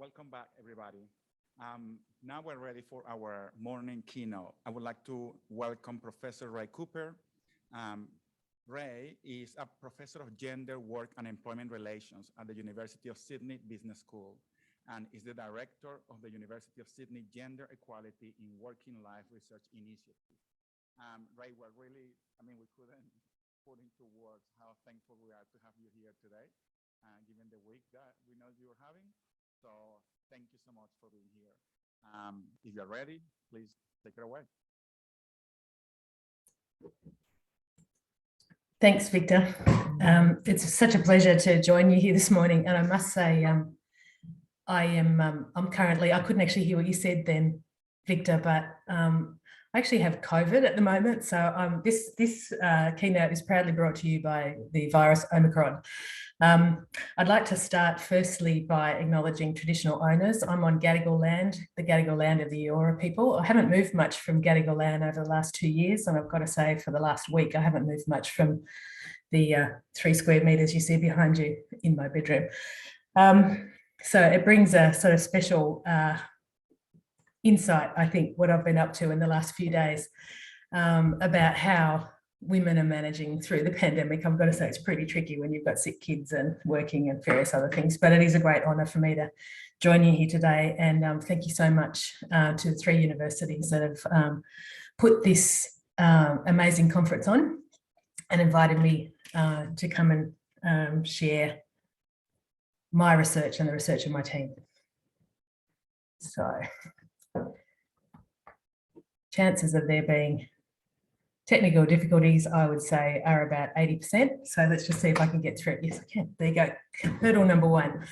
Welcome back, everybody. Now we're ready for our morning keynote. I would like to welcome Professor Ray Cooper. Ray is a professor of gender, work, and employment relations at the University of Sydney Business School and is the director of the University of Sydney Gender Equality in Working Life Research Initiative. Ray, we're really, we couldn't put into words how thankful we are to have you here today, given the week that we know you're having. So thank you so much for being here. If you're ready, please take it away. Thanks, Victor. It's such a pleasure to join you here this morning. And I must say, I'm currently, I couldn't actually hear what you said then, Victor, but I actually have COVID at the moment. So this keynote is proudly brought to you by the virus Omicron. I'd like to start firstly by acknowledging traditional owners. I'm on Gadigal land, the Gadigal land of the Eora people. I haven't moved much from Gadigal land over the last 2 years, and I've got to say for the last week, I haven't moved much from the 3 square metres you see behind you in my bedroom. So it brings a sort of special insight, I think, what I've been up to in the last few days about how women are managing through the pandemic. I've got to say it's pretty tricky when you've got sick kids and working and various other things, but it is a great honour for me to join you here today. And thank you so much to the 3 universities that have put this amazing conference on and invited me to come and share my research and the research of my team. So chances of there being technical difficulties, I would say, are about 80%. So let's just see if I can get through it. Yes, I can. There you go. Hurdle number 1.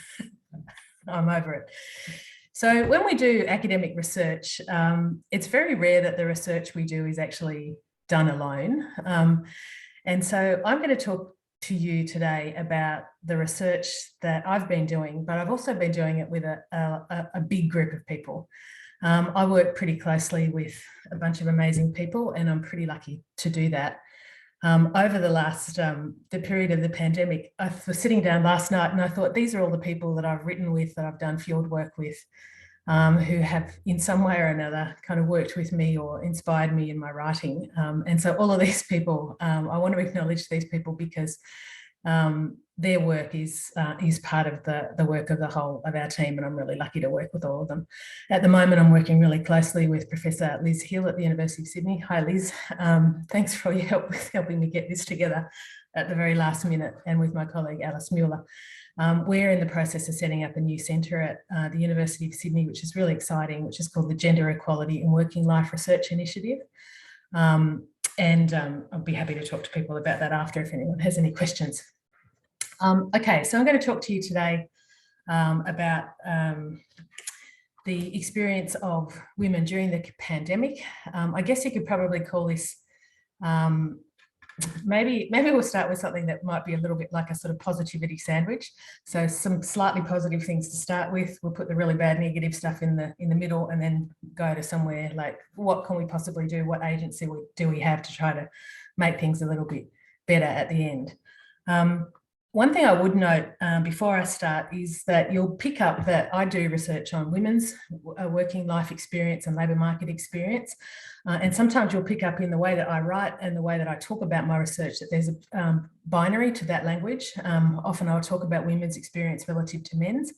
I'm over it. So when we do academic research, it's very rare that the research we do is actually done alone. And so I'm going to talk to you today about the research that I've been doing, but I've also been doing it with a big group of people. I work pretty closely with a bunch of amazing people, and I'm pretty lucky to do that. Over the last, the period of the pandemic, I was sitting down last night and I thought, these are all the people that I've written with, that I've done field work with, who have in some way or another kind of worked with me or inspired me in my writing. And so all of these people, I want to acknowledge these people because their work is part of the work of the whole of our team, and I'm really lucky to work with all of them. At the moment, I'm working really closely with Professor Liz Hill at the University of Sydney. Hi, Liz. Thanks for all your help with helping me get this together at the very last minute, and with my colleague Alice Mueller. We're in the process of setting up a new centre at the University of Sydney, which is really exciting, which is called the Gender Equality in Working Life Research Initiative. And I'll be happy to talk to people about that after if anyone has any questions. Okay, so I'm going to talk to you today about the experience of women during the pandemic. I guess you could probably call this, maybe we'll start with something that might be a little bit like a sort of positivity sandwich. So some slightly positive things to start with. We'll put the really bad negative stuff in the middle, and then go to somewhere like, what can we possibly do? What agency do we have to try to make things a little bit better at the end? One thing I would note before I start is that you'll pick up that I do research on women's working life experience and labour market experience. And sometimes you'll pick up in the way that I write and the way that I talk about my research that there's a binary to that language. Often I'll talk about women's experience relative to men's.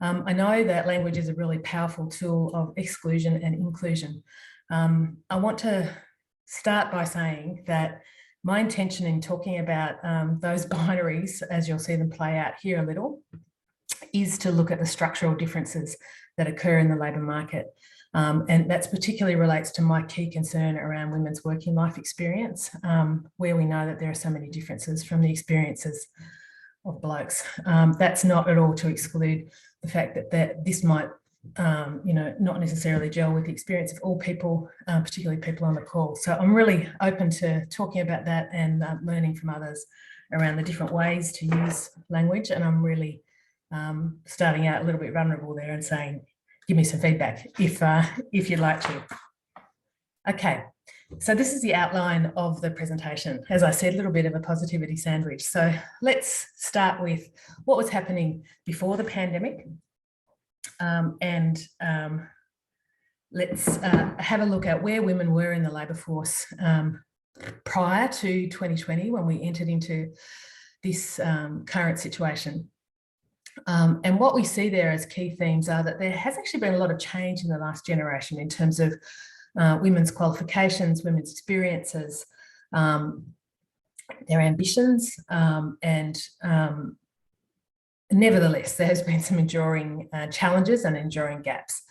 I know that language is a really powerful tool of exclusion and inclusion. I want to start by saying that my intention in talking about those binaries, as you'll see them play out here a little, is to look at the structural differences that occur in the labour market. And that particularly relates to my key concern around women's working life experience, where we know that there are so many differences from the experiences of blokes. That's not at all to exclude the fact that this might not necessarily gel with the experience of all people, particularly people on the call. So I'm really open to talking about that and learning from others around the different ways to use language. And I'm really starting out a little bit vulnerable there and saying, give me some feedback if you'd like to. Okay, so this is the outline of the presentation. As I said, a little bit of a positivity sandwich. So let's start with what was happening before the pandemic. Let's have a look at where women were in the labour force prior to 2020 when we entered into this current situation. And what we see there as key themes are that there has actually been a lot of change in the last generation in terms of women's qualifications, women's experiences, their ambitions, and nevertheless, there has been some enduring challenges and enduring gaps.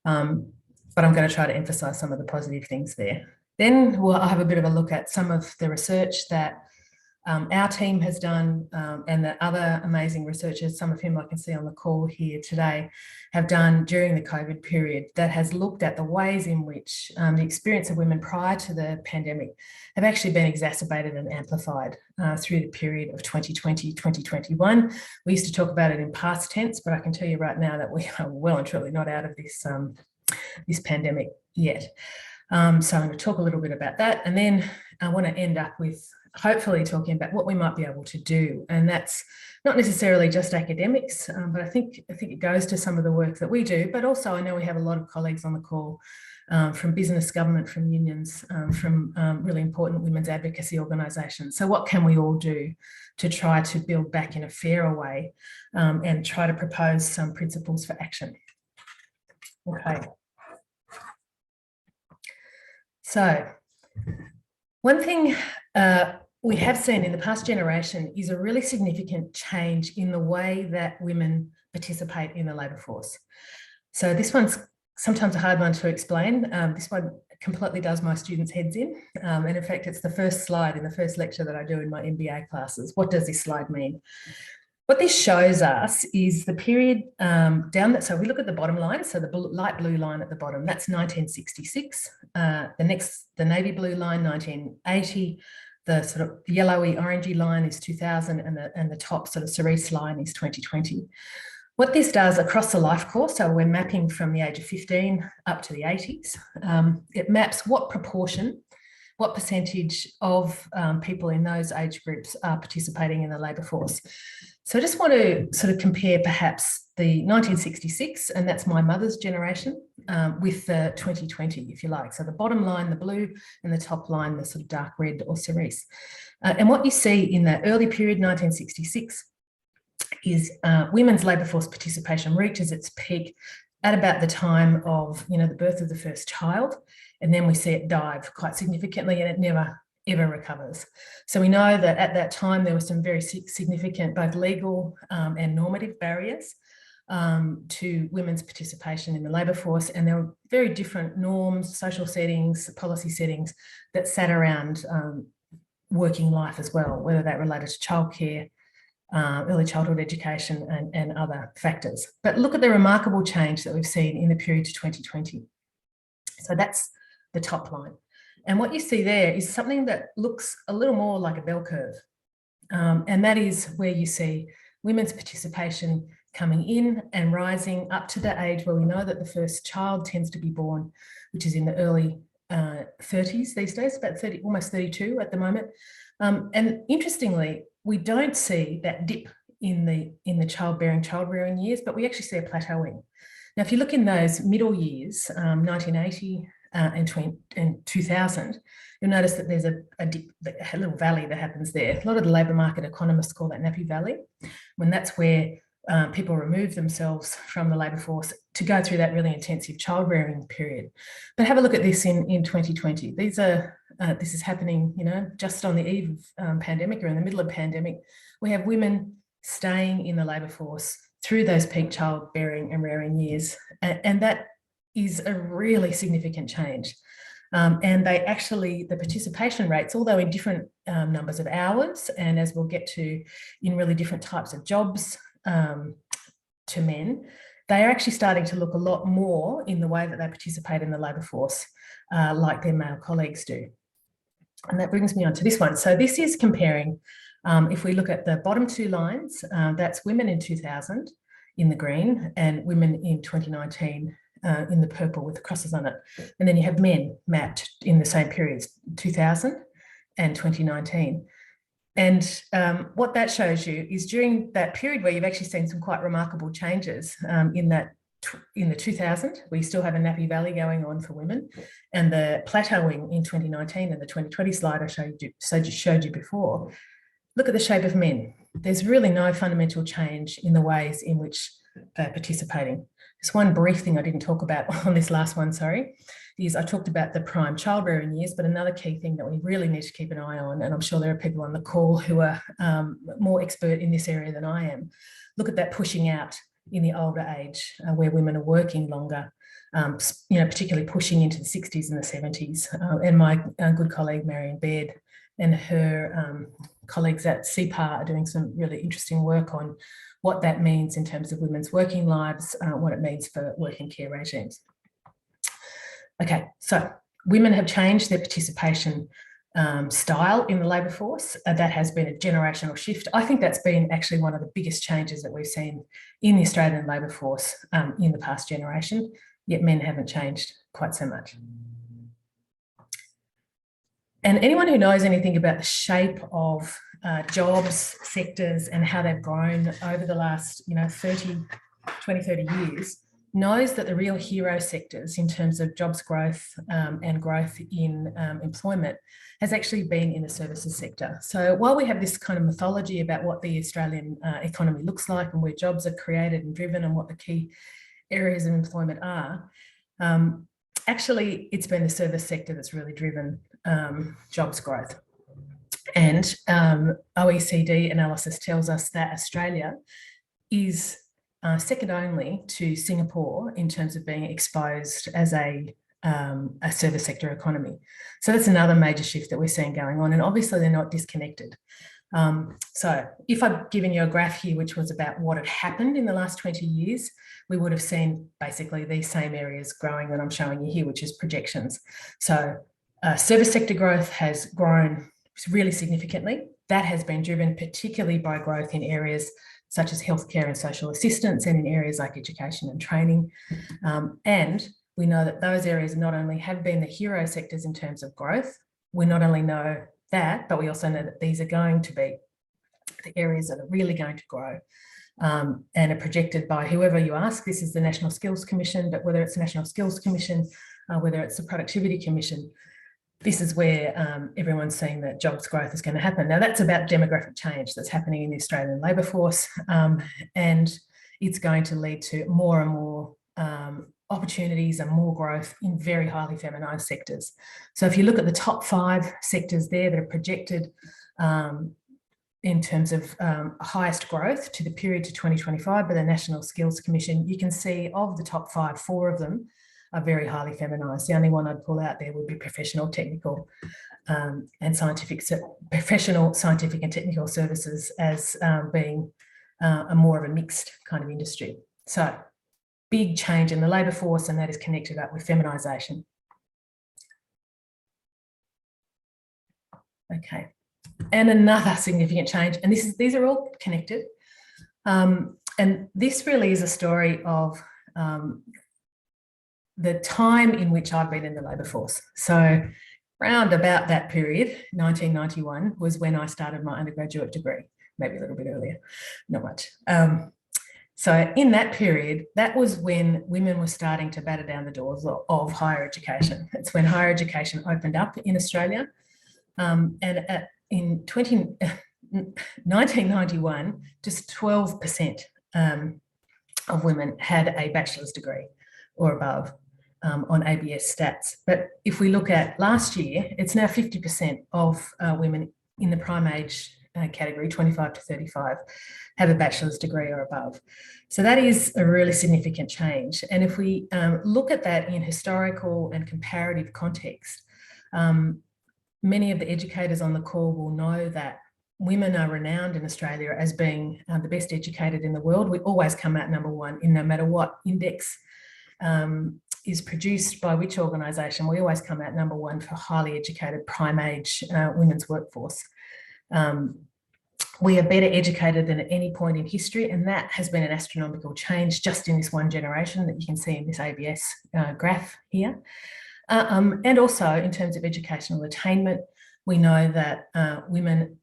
But I'm going to try to emphasise some of the positive things there. Then I'll have a bit of a look at some of the research that our team has done and that other amazing researchers, some of whom I can see on the call here today, have done during the COVID period that has looked at the ways in which the experience of women prior to the pandemic have actually been exacerbated and amplified through the period of 2020, 2021. We used to talk about it in past tense, but I can tell you right now that we are well and truly not out of this, this pandemic yet. So I'm going to talk a little bit about that. And then I want to end up with hopefully talking about what we might be able to do. And that's not necessarily just academics, but I think it goes to some of the work that we do, but also I know we have a lot of colleagues on the call from business, government, from unions, from really important women's advocacy organisations. So what can we all do to try to build back in a fairer way and try to propose some principles for action? Okay. So one thing we have seen in the past generation is a really significant change in the way that women participate in the labour force. So this one's sometimes a hard one to explain. This one completely does my students' heads in. And in fact, it's the first slide in the first lecture that I do in my MBA classes. What does this slide mean? What this shows us is the period down that, so we look at the bottom line, so the light blue line at the bottom, that's 1966. The navy blue line, 1980. The sort of yellowy, orangey line is 2000, and the top sort of cerise line is 2020. What this does across the life course, so we're mapping from the age of 15 up to the 80s, it maps what proportion, what percentage of people in those age groups are participating in the labour force. So I just want to sort of compare perhaps the 1966, and that's my mother's generation, with the 2020, if you like. So the bottom line, the blue, and the top line, the sort of dark red or cerise. And what you see in that early period, 1966, is women's labour force participation reaches its peak at about the time of, the birth of the first child. And then we see it dive quite significantly, and it never ever recovers. So we know that at that time there were some very significant both legal and normative barriers to women's participation in the labour force, and there were very different norms, social settings, policy settings that sat around working life as well, whether that related to childcare, early childhood education and other factors. But look at the remarkable change that we've seen in the period to 2020. So that's the top line. And what you see there is something that looks a little more like a bell curve. And that is where you see women's participation coming in and rising up to the age where we know that the first child tends to be born, which is in the early 30s these days, about 30, almost 32 at the moment. And interestingly, we don't see that dip in the child-rearing years, but we actually see a plateauing. Now, if you look in those middle years, 1980 and 2000, you'll notice that there's a dip, a little valley that happens there. A lot of the labour market economists call that Nappy Valley, when that's where people remove themselves from the labour force to go through that really intensive child-rearing period. But have a look at this in 2020. This is happening, just on the eve of pandemic or in the middle of pandemic. We have women staying in the labour force through those peak childbearing and rearing years, and that is a really significant change. And the participation rates, although in different numbers of hours, and as we'll get to in really different types of jobs to men, they are actually starting to look a lot more in the way that they participate in the labour force like their male colleagues do. And that brings me on to this one. So this is comparing, if we look at the bottom two lines, that's women in 2000 in the green and women in 2019 in the purple with the crosses on it. And then you have men mapped in the same periods, 2000 and 2019. And what that shows you is during that period where you've actually seen some quite remarkable changes in that in the 2000, we still have a nappy valley going on for women, and the plateauing in 2019 and the 2020 slide I showed you before. Look at the shape of men. There's really no fundamental change in the ways in which they're participating. Just one brief thing I didn't talk about on this last one, sorry, is I talked about the prime childbearing years, but another key thing that we really need to keep an eye on, and I'm sure there are people on the call who are more expert in this area than I am, look at that pushing out in the older age where women are working longer, particularly pushing into the 60s and the 70s. And my good colleague, Marion Baird, and her colleagues at CPAR are doing some really interesting work on what that means in terms of women's working lives, what it means for working care regimes. Okay, so women have changed their participation style in the labour force. That has been a generational shift. I think that's been actually one of the biggest changes that we've seen in the Australian labour force in the past generation, yet men haven't changed quite so much. And anyone who knows anything about the shape of jobs, sectors, and how they've grown over the last 30 years knows that the real hero sectors in terms of jobs growth and growth in employment has actually been in the services sector. So while we have this kind of mythology about what the Australian economy looks like and where jobs are created and driven and what the key areas of employment are, actually it's been the service sector that's really driven jobs growth. And OECD analysis tells us that Australia is second only to Singapore in terms of being exposed as a service sector economy. So that's another major shift that we're seeing going on, and obviously they're not disconnected. So if I've given you a graph here which was about what had happened in the last 20 years, we would have seen basically these same areas growing that I'm showing you here, which is projections. So service sector growth has grown really significantly. That has been driven particularly by growth in areas such as healthcare and social assistance, and in areas like education and training. And we know that those areas not only have been the hero sectors in terms of growth, we not only know that, but we also know that these are going to be the areas that are really going to grow and are projected by whoever you ask. This is the National Skills Commission, but whether it's the National Skills Commission, whether it's the Productivity Commission, this is where everyone's saying that jobs growth is going to happen. Now, that's about demographic change that's happening in the Australian labour force, and it's going to lead to more and more opportunities and more growth in very highly feminised sectors. So if you look at the top 5 sectors there that are projected in terms of highest growth to the period to 2025 by the National Skills Commission, you can see of the top 5, 4 of them are very highly feminised. The only one I'd pull out there would be professional, technical and scientific, professional, scientific and technical services as being a more of a mixed kind of industry. So big change in the labour force, and that is connected up with feminisation. Okay, and another significant change, and these are all connected, and this really is a story of the time in which I've been in the labour force. So round about that period, 1991, was when I started my undergraduate degree, maybe a little bit earlier, not much. So in that period, that was when women were starting to batter down the doors of higher education. It's when higher education opened up in Australia. And in 1991, just 12% of women had a bachelor's degree or above on ABS stats. But if we look at last year, it's now 50% of women in the prime age category, 25 to 35, have a bachelor's degree or above. So that is a really significant change. And if we look at that in historical and comparative context, many of the educators on the call will know that women are renowned in Australia as being the best educated in the world. We always come out number 1 in no matter what index is produced by which organisation. We always come out number 1 for highly educated prime age women's workforce. We are better educated than at any point in history, and that has been an astronomical change just in this one generation that you can see in this ABS graph here. And also in terms of educational attainment, we know that women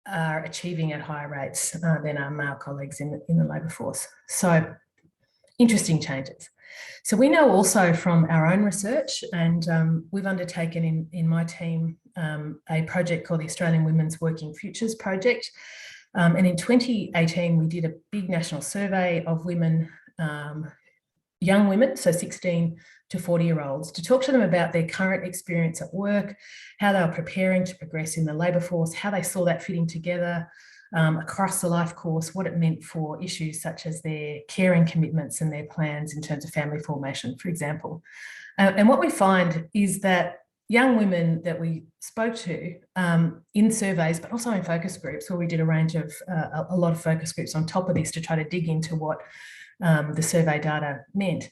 are achieving at higher rates than our male colleagues in the labour force. So interesting changes. So we know also from our own research, and we've undertaken in my team a project called the Australian Women's Working Futures Project. And in 2018, we did a big national survey of women, young women, so 16 to 40-year-olds, to talk to them about their current experience at work, how they were preparing to progress in the labour force, how they saw that fitting together across the life course, what it meant for issues such as their caring commitments and their plans in terms of family formation, for example. And what we find is that young women that we spoke to in surveys, but also in focus groups, where we did a range of, a lot of focus groups on top of this to try to dig into what the survey data meant,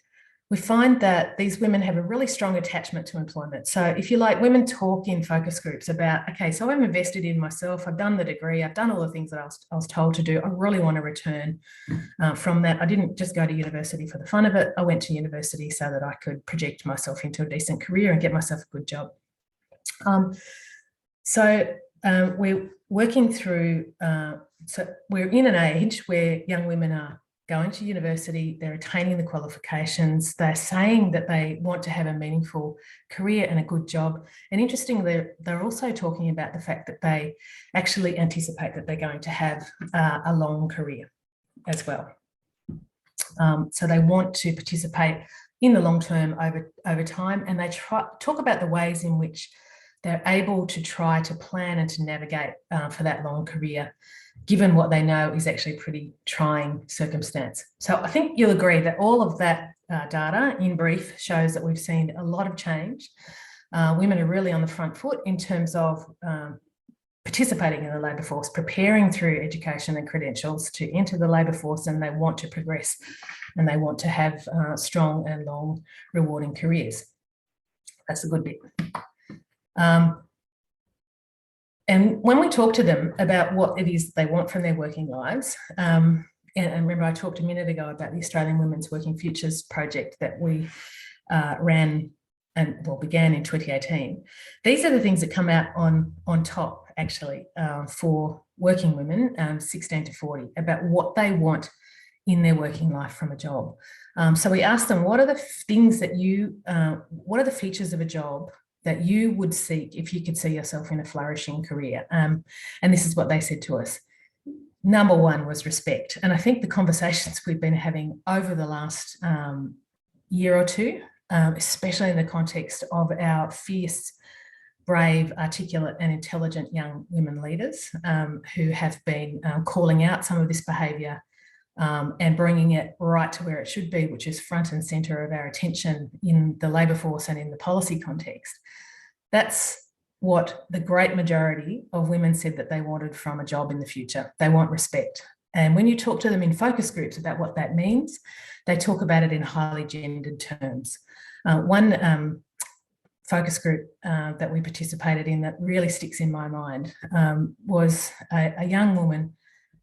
we find that these women have a really strong attachment to employment. So if you like, women talk in focus groups about, okay, so I'm invested in myself, I've done the degree, I've done all the things that I was told to do, I really want to return from that. I didn't just go to university for the fun of it, I went to university so that I could project myself into a decent career and get myself a good job. We're working through, so we're in an age where young women are going to university, they're attaining the qualifications, they're saying that they want to have a meaningful career and a good job. And interestingly, they're also talking about the fact that they actually anticipate that they're going to have a long career as well. So they want to participate in the long term over time, and they talk about the ways in which they're able to try to plan and to navigate for that long career, given what they know is actually a pretty trying circumstance. So I think you'll agree that all of that data, in brief, shows that we've seen a lot of change. Women are really on the front foot in terms of participating in the labour force, preparing through education and credentials to enter the labour force, and they want to progress and they want to have strong and long rewarding careers. That's a good bit. And when we talk to them about what it is they want from their working lives, and remember I talked a minute ago about the Australian Women's Working Futures project that we ran and began in 2018. These are the things that come out on top actually for working women 16 to 40 about what they want in their working life from a job. So we asked them, what are the things that what are the features of a job that you would seek if you could see yourself in a flourishing career? And this is what they said to us. Number one was respect. And I think the conversations we've been having over the last year or two, especially in the context of our fierce, brave, articulate and intelligent young women leaders who have been calling out some of this behaviour and bringing it right to where it should be, which is front and centre of our attention in the labour force and in the policy context. That's what the great majority of women said that they wanted from a job in the future. They want respect. And when you talk to them in focus groups about what that means, they talk about it in highly gendered terms. One focus group that we participated in that really sticks in my mind was a young woman,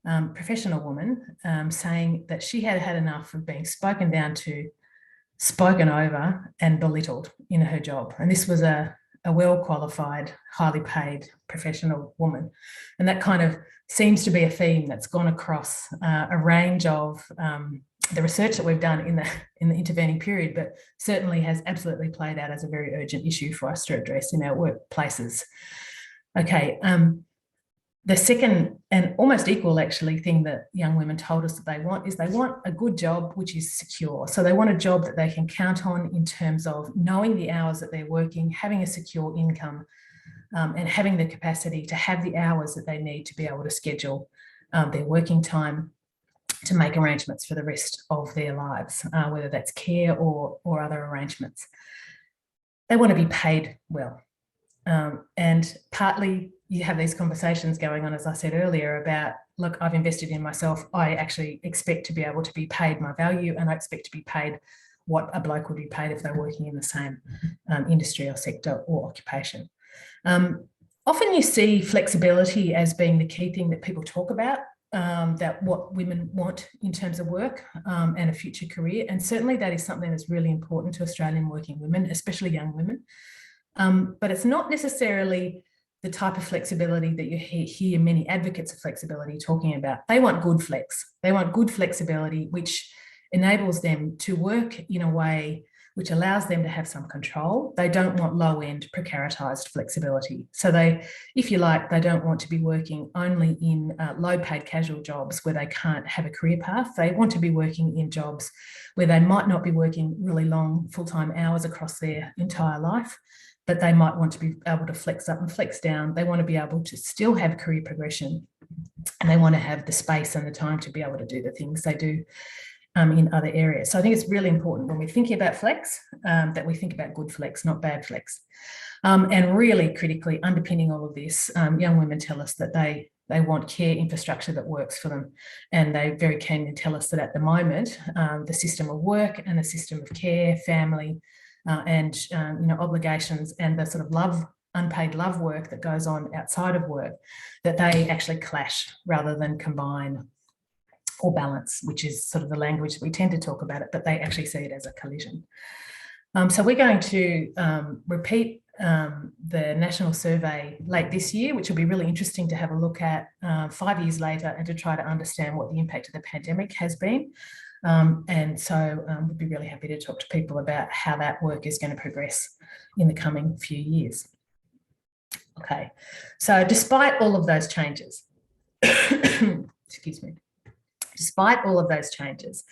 professional woman, saying that she had had enough of being spoken down to, spoken over and belittled in her job. And this was a well-qualified, highly paid professional woman. And that kind of seems to be a theme that's gone across a range of the research that we've done in the intervening period, but certainly has absolutely played out as a very urgent issue for us to address in our workplaces. Okay, the second and almost equal actually thing that young women told us that they want is they want a good job which is secure. So they want a job that they can count on in terms of knowing the hours that they're working, having a secure income, and having the capacity to have the hours that they need to be able to schedule their working time to make arrangements for the rest of their lives, whether that's care or other arrangements. They want to be paid well. And partly you have these conversations going on, as I said earlier, about, look, I've invested in myself. I actually expect to be able to be paid my value, and I expect to be paid what a bloke would be paid if they're working in the same industry or sector or occupation. Often you see flexibility as being the key thing that people talk about, that what women want in terms of work and a future career. And certainly that is something that's really important to Australian working women, especially young women. But it's not necessarily the type of flexibility that you hear many advocates of flexibility talking about. They want good flex. They want good flexibility, which enables them to work in a way which allows them to have some control. They don't want low-end precaritized flexibility. So they, if you like, they don't want to be working only in low-paid casual jobs where they can't have a career path. They want to be working in jobs where they might not be working really long full-time hours across their entire life, but they might want to be able to flex up and flex down. They want to be able to still have career progression, and they want to have the space and the time to be able to do the things they do in other areas. So I think it's really important when we're thinking about flex, that we think about good flex, not bad flex. And really critically underpinning all of this, young women tell us that they want care infrastructure that works for them. And they very keenly tell us that at the moment, the system of work and the system of care, family, and obligations, and the sort of unpaid love work that goes on outside of work, that they actually clash rather than combine or balance, which is sort of the language that we tend to talk about it, but they actually see it as a collision. So we're going to repeat the national survey late this year, which will be really interesting to have a look at 5 years later and to try to understand what the impact of the pandemic has been. And so we'd be really happy to talk to people about how that work is going to progress in the coming few years. Okay, so despite all of those changes, excuse me, despite all of those changes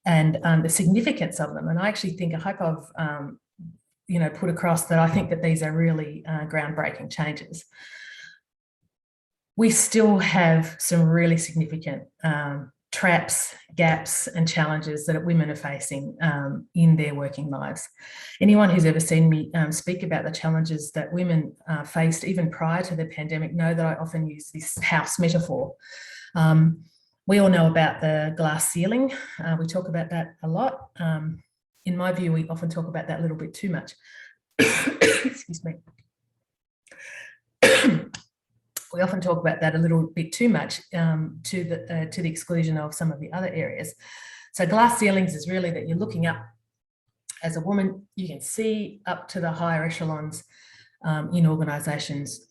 and the significance of them, and I actually think, I hope I've put across that I think that these are really groundbreaking changes, we still have some really significant traps, gaps and challenges that women are facing in their working lives. Anyone who's ever seen me speak about the challenges that women faced even prior to the pandemic know that I often use this house metaphor. We all know about the glass ceiling. We talk about that a lot. In my view, we often talk about that a little bit too much. Excuse me. We often talk about that a little bit too much to the exclusion of some of the other areas. So glass ceilings is really that you're looking up as a woman, you can see up to the higher echelons in organisations.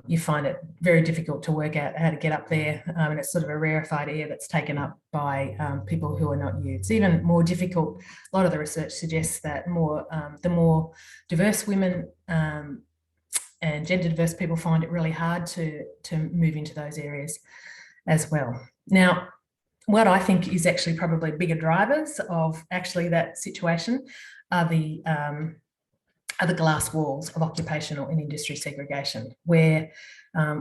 You find it very difficult to work out how to get up there, and it's sort of a rarefied air that's taken up by people who are not you. It's even more difficult. A lot of the research suggests that the more diverse women and gender diverse people find it really hard to move into those areas as well. Now, what I think is actually probably bigger drivers of actually that situation are the glass walls of occupational and industry segregation, where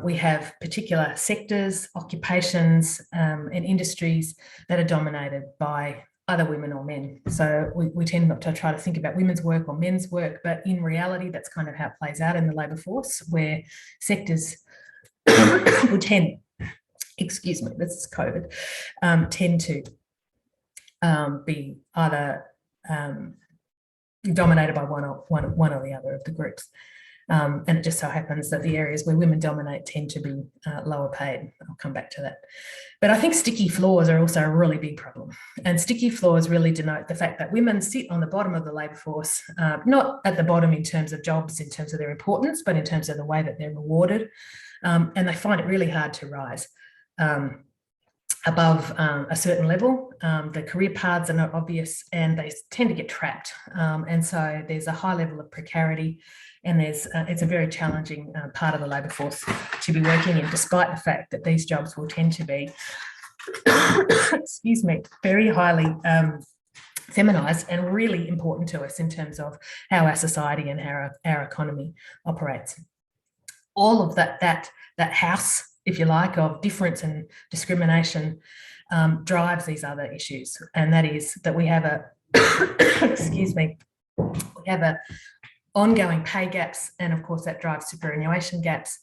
we have particular sectors, occupations, and industries that are dominated by either women or men. So we tend not to try to think about women's work or men's work, but in reality, that's kind of how it plays out in the labour force, where sectors would tend, excuse me, this is COVID, tend to be either dominated by one or the other of the groups. And it just so happens that the areas where women dominate tend to be lower paid. I'll come back to that. But I think sticky floors are also a really big problem. And sticky floors really denote the fact that women sit on the bottom of the labour force, not at the bottom in terms of jobs, in terms of their importance, but in terms of the way that they're rewarded. And they find it really hard to rise above a certain level. The career paths are not obvious and they tend to get trapped. And so there's a high level of precarity, and it's a very challenging part of the labour force to be working in, despite the fact that these jobs will tend to be, excuse me, very highly feminised and really important to us in terms of how our society and how our economy operates. All of that house, if you like, of difference and discrimination drives these other issues. And that is that we have excuse me, we have ongoing pay gaps, and of course that drives superannuation gaps.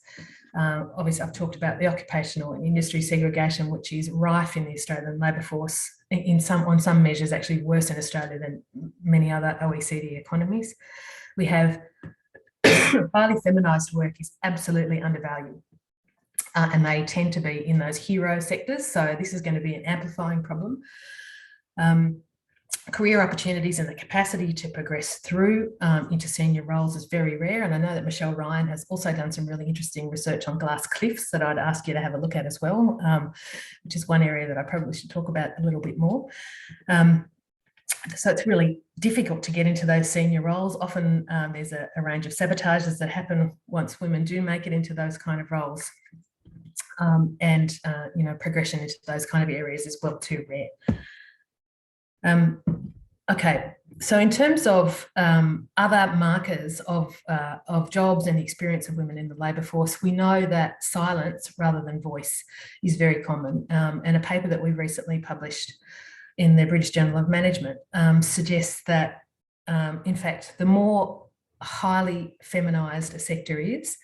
Obviously I've talked about the occupational and industry segregation, which is rife in the Australian labour force, on some measures actually worse in Australia than many other OECD economies. We have highly feminised work is absolutely undervalued. And they tend to be in those hero sectors. So this is going to be an amplifying problem. Career opportunities and the capacity to progress through into senior roles is very rare. And I know that Michelle Ryan has also done some really interesting research on glass cliffs that I'd ask you to have a look at as well, which is one area that I probably should talk about a little bit more. So it's really difficult to get into those senior roles. Often there's a range of sabotages that happen once women do make it into those kind of roles. Progression into those kind of areas is well too rare. Okay, so in terms of other markers of jobs and the experience of women in the labour force, we know that silence rather than voice is very common. And a paper that we recently published in the British Journal of Management suggests that, in fact, the more highly feminised a sector is,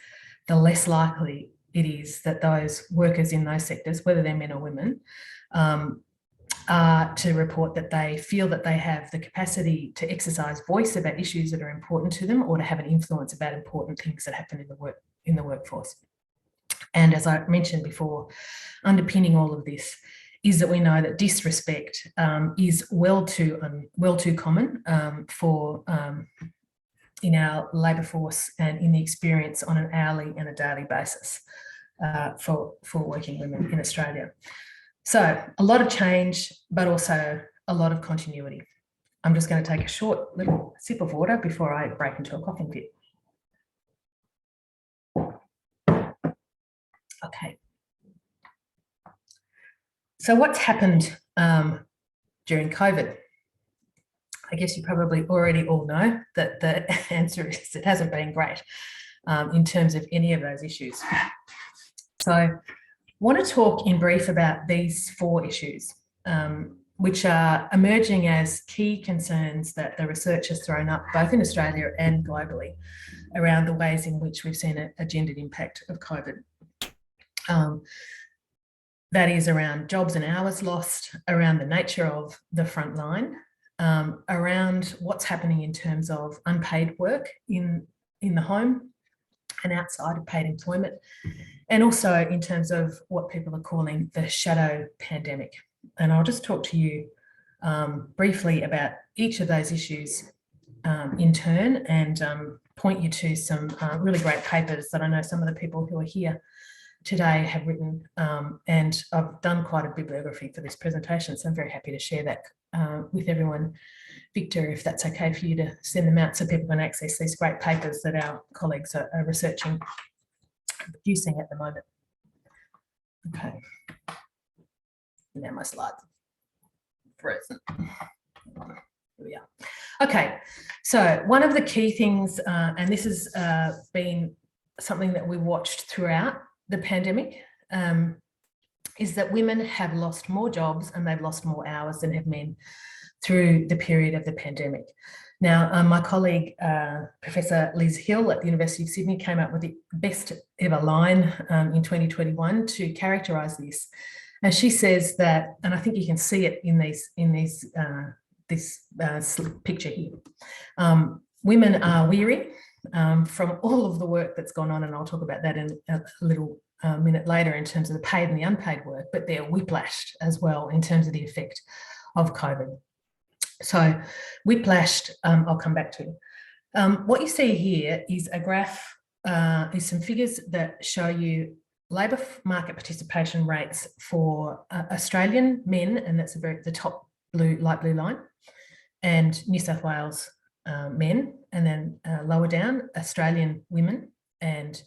the less likely it is that those workers in those sectors, whether they're men or women, are to report that they feel that they have the capacity to exercise voice about issues that are important to them, or to have an influence about important things that happen in the workforce. And as I mentioned before, underpinning all of this is that we know that disrespect is well too common in our labour force and in the experience on an hourly and a daily basis for working women in Australia. So a lot of change, but also a lot of continuity. I'm just going to take a short little sip of water before I break into a coughing fit. Okay. So what's happened during COVID? I guess you probably already all know that the answer is it hasn't been great in terms of any of those issues. So I want to talk in brief about these 4 issues, which are emerging as key concerns that the research has thrown up, both in Australia and globally, around the ways in which we've seen a gendered impact of COVID. That is around jobs and hours lost, around the nature of the front line, around what's happening in terms of unpaid work in the home and outside of paid employment, and also in terms of what people are calling the shadow pandemic. And I'll just talk to you briefly about each of those issues in turn, and point you to some really great papers that I know some of the people who are here today have written, and I've done quite a bibliography for this presentation, so I'm very happy to share that with everyone. Victor, if that's okay for you to send them out so people can access these great papers that our colleagues are researching and producing at the moment. Okay. Now my slides frozen. Here we are. Okay, so one of the key things, and this has been something that we watched throughout the pandemic, is that women have lost more jobs and they've lost more hours than have men through the period of the pandemic. Now, my colleague, Professor Liz Hill at the University of Sydney, came up with the best ever line in 2021 to characterise this. And she says that, and I think you can see it in this picture here, women are weary from all of the work that's gone on, and I'll talk about that in a little minute later in terms of the paid and the unpaid work, but they're whiplashed as well in terms of the effect of COVID. So whiplashed, I'll come back to. What you see here is a graph, is some figures that show you labour market participation rates for Australian men, and that's the top light blue line, and New South Wales men, and then lower down, Australian women and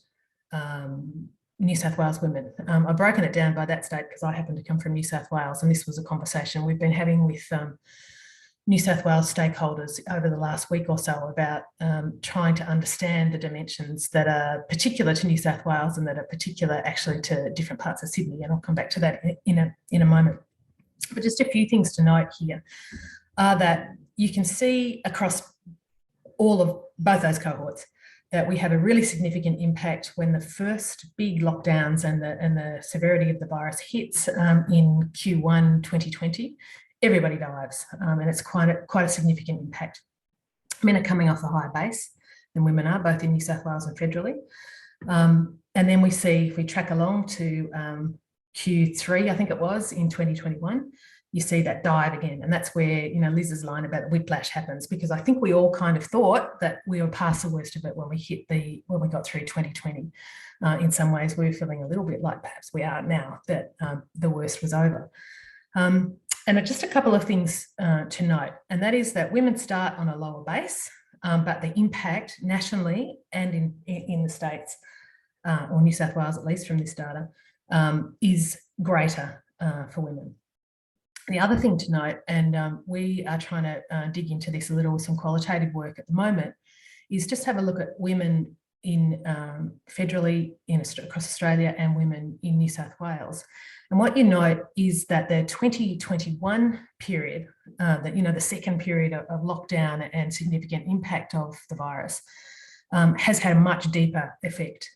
New South Wales women. I've broken it down by that state because I happen to come from New South Wales, and this was a conversation we've been having with New South Wales stakeholders over the last week or so about trying to understand the dimensions that are particular to New South Wales and that are particular actually to different parts of Sydney, and I'll come back to that in a moment. But just a few things to note here are that you can see across all of both those cohorts that we have a really significant impact when the first big lockdowns and the severity of the virus hits in Q1 2020. Everybody dives, and it's quite a significant impact. Men are coming off a higher base than women are, both in New South Wales and federally. And then we see, if we track along to Q3, I think it was, in 2021, you see that dive again. And that's where, Liz's line about whiplash happens, because I think we all kind of thought that we were past the worst of it when we got through 2020. In some ways, we were feeling a little bit like perhaps we are now, that the worst was over. And just a couple of things to note, and that is that women start on a lower base, but the impact nationally and in the states, or New South Wales at least from this data, is greater for women. The other thing to note, and we are trying to dig into this a little with some qualitative work at the moment, is just have a look at women in federally across Australia and women in New South Wales. And what you note is that the 2021 period, the second period of lockdown and significant impact of the virus, has had a much deeper effect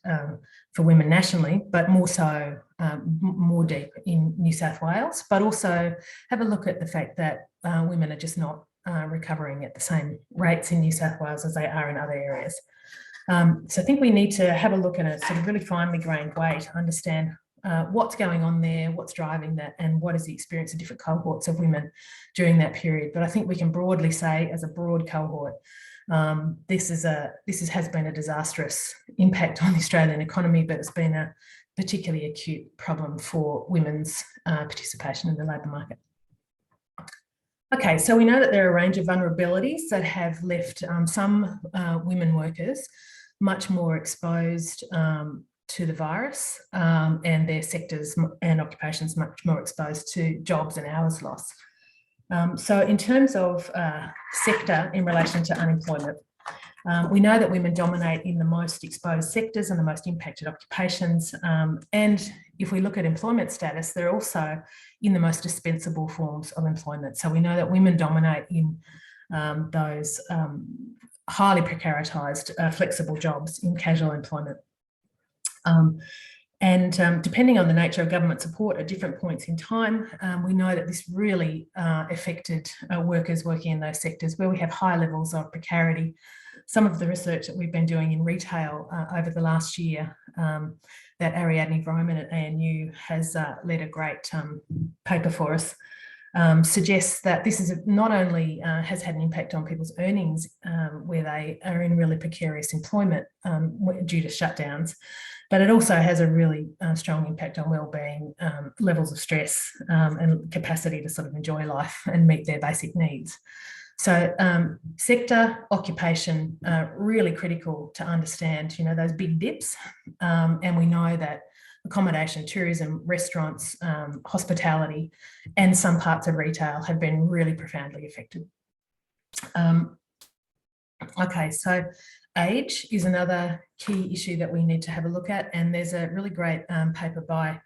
for women nationally, but more so, more deep in New South Wales. But also have a look at the fact that women are just not recovering at the same rates in New South Wales as they are in other areas. So I think we need to have a look in a sort of really finely grained way to understand what's going on there, what's driving that, and what is the experience of different cohorts of women during that period. But I think we can broadly say, as a broad cohort, this has been a disastrous impact on the Australian economy, but it's been a particularly acute problem for women's participation in the labour market. Okay, so we know that there are a range of vulnerabilities that have left some women workers much more exposed to the virus, and their sectors and occupations much more exposed to jobs and hours lost. So in terms of sector in relation to unemployment, we know that women dominate in the most exposed sectors and the most impacted occupations. And if we look at employment status, they're also in the most dispensable forms of employment. So we know that women dominate in those highly precaritized, flexible jobs in casual employment. Depending on the nature of government support at different points in time, we know that this really affected workers working in those sectors where we have high levels of precarity. Some of the research that we've been doing in retail over the last year, that Ariadne Vroman at ANU has led a great paper for us, suggests that this is not only has had an impact on people's earnings where they are in really precarious employment due to shutdowns, but it also has a really strong impact on wellbeing, levels of stress, and capacity to sort of enjoy life and meet their basic needs. So sector, occupation, really critical to understand, those big dips. And we know that accommodation, tourism, restaurants, hospitality, and some parts of retail have been really profoundly affected. Okay, so age is another key issue that we need to have a look at. And there's a really great paper by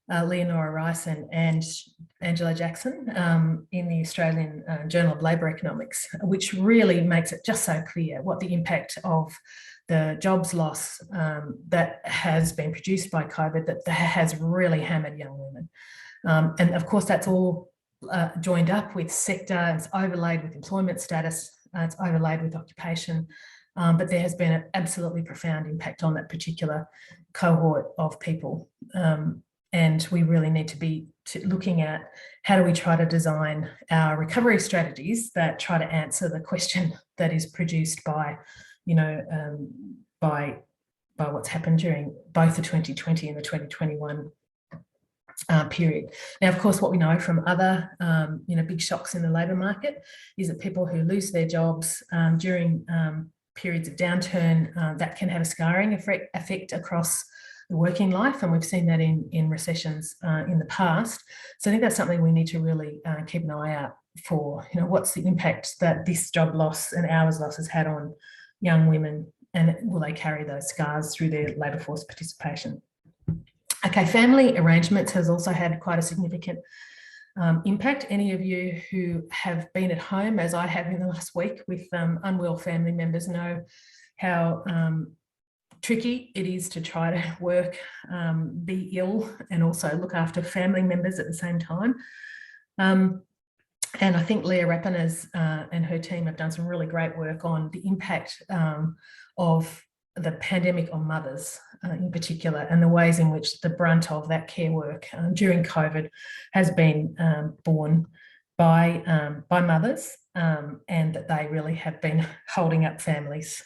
Leonora Rice and Angela Jackson in the Australian Journal of Labour Economics, which really makes it just so clear what the impact of the jobs loss that has been produced by COVID, that has really hammered young women. And of course, that's all joined up with sector, it's overlaid with employment status, it's overlaid with occupation, but there has been an absolutely profound impact on that particular cohort of people. And we really need to be looking at how do we try to design our recovery strategies that try to answer the question that is produced by, by what's happened during both the 2020 and the 2021 period. Now, of course, what we know from other, big shocks in the labour market is that people who lose their jobs during periods of downturn, that can have a scarring effect across the working life, and we've seen that in recessions in the past. So I think that's something we need to really keep an eye out for. What's the impact that this job loss and hours loss has had on young women, and will they carry those scars through their labour force participation? Okay, family arrangements has also had quite a significant impact. Any of you who have been at home, as I have in the last week, with unwell family members know how tricky it is to try to work, be ill, and also look after family members at the same time. And I think Leah Rapinez and her team have done some really great work on the impact of the pandemic on mothers in particular, and the ways in which the brunt of that care work during COVID has been borne by mothers, and that they really have been holding up families